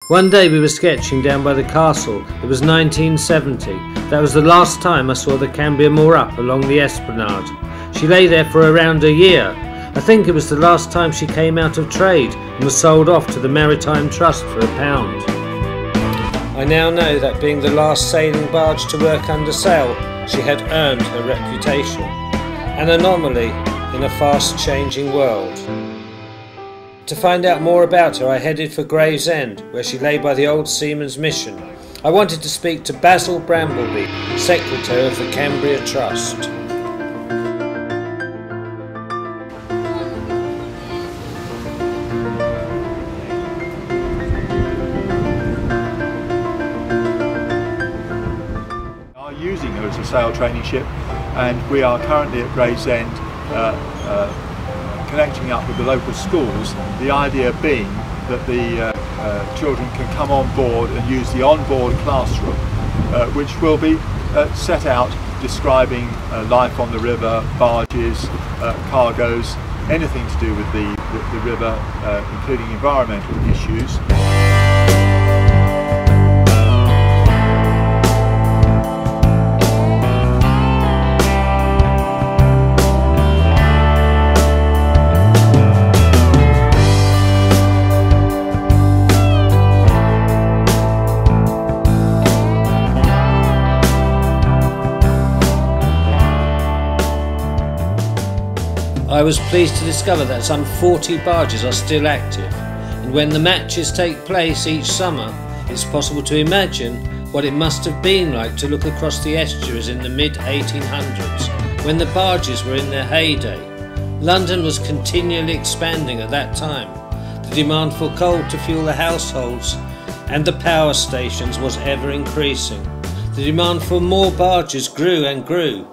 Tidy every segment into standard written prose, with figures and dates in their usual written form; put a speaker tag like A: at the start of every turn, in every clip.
A: One day we were sketching down by the castle. It was 1970. That was the last time I saw the Cambria moor up along the esplanade. She lay there for around a year. I think it was the last time she came out of trade and was sold off to the Maritime Trust for £1. I now know that being the last sailing barge to work under sail, she had earned her reputation. An anomaly in a fast-changing world. To find out more about her, I headed for Gravesend, where she lay by the old Seamen's Mission. I wanted to speak to Basil Brambleby, Secretary of the Cambria Trust.
B: We are using her as a sail training ship, and we are currently at Gravesend connecting up with the local schools, the idea being that the children can come on board and use the on-board classroom, which will be set out describing life on the river, barges, cargoes, anything to do with the river, including environmental issues.
A: I was pleased to discover that some 40 barges are still active, and when the matches take place each summer, it's possible to imagine what it must have been like to look across the estuaries in the mid-1800s, when the barges were in their heyday. London was continually expanding at that time. The demand for coal to fuel the households and the power stations was ever increasing. The demand for more barges grew and grew.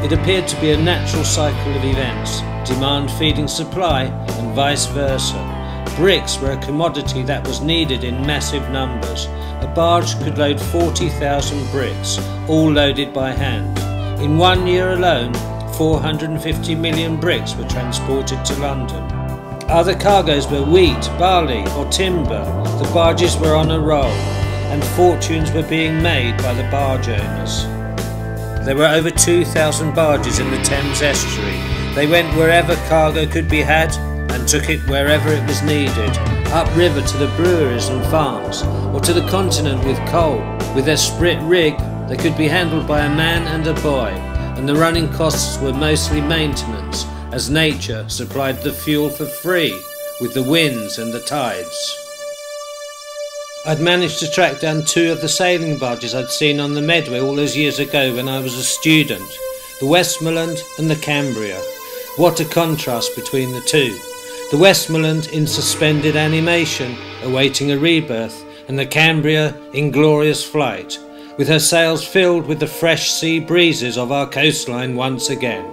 A: It appeared to be a natural cycle of events, demand feeding supply and vice versa. Bricks were a commodity that was needed in massive numbers. A barge could load 40,000 bricks, all loaded by hand. In 1 year alone, 450 million bricks were transported to London. Other cargoes were wheat, barley or timber. The barges were on a roll, and fortunes were being made by the barge owners. There were over 2,000 barges in the Thames estuary. They went wherever cargo could be had and took it wherever it was needed, upriver to the breweries and farms, or to the continent with coal. With their sprit rig, they could be handled by a man and a boy, and the running costs were mostly maintenance, as nature supplied the fuel for free with the winds and the tides. I'd managed to track down 2 of the sailing barges I'd seen on the Medway all those years ago when I was a student, the Westmorland and the Cambria. What a contrast between the two. The Westmorland in suspended animation, awaiting a rebirth, and the Cambria in glorious flight, with her sails filled with the fresh sea breezes of our coastline once again.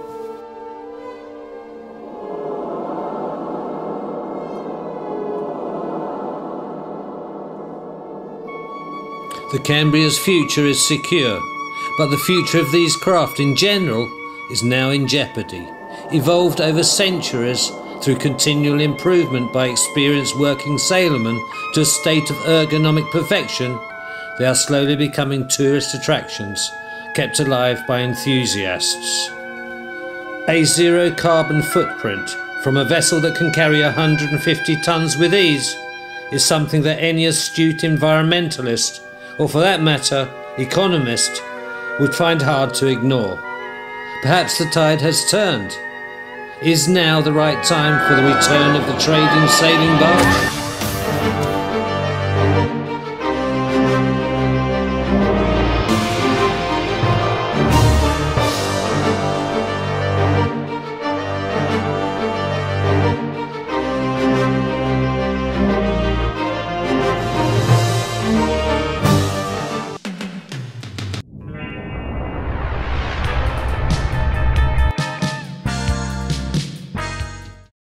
A: The Cambria's future is secure, but the future of these craft in general is now in jeopardy. Evolved over centuries through continual improvement by experienced working sailormen to a state of ergonomic perfection, they are slowly becoming tourist attractions, kept alive by enthusiasts. A zero carbon footprint from a vessel that can carry 150 tons with ease is something that any astute environmentalist, or for that matter, economist, would find hard to ignore. Perhaps the tide has turned. Is now the right time for the return of the trading sailing barge?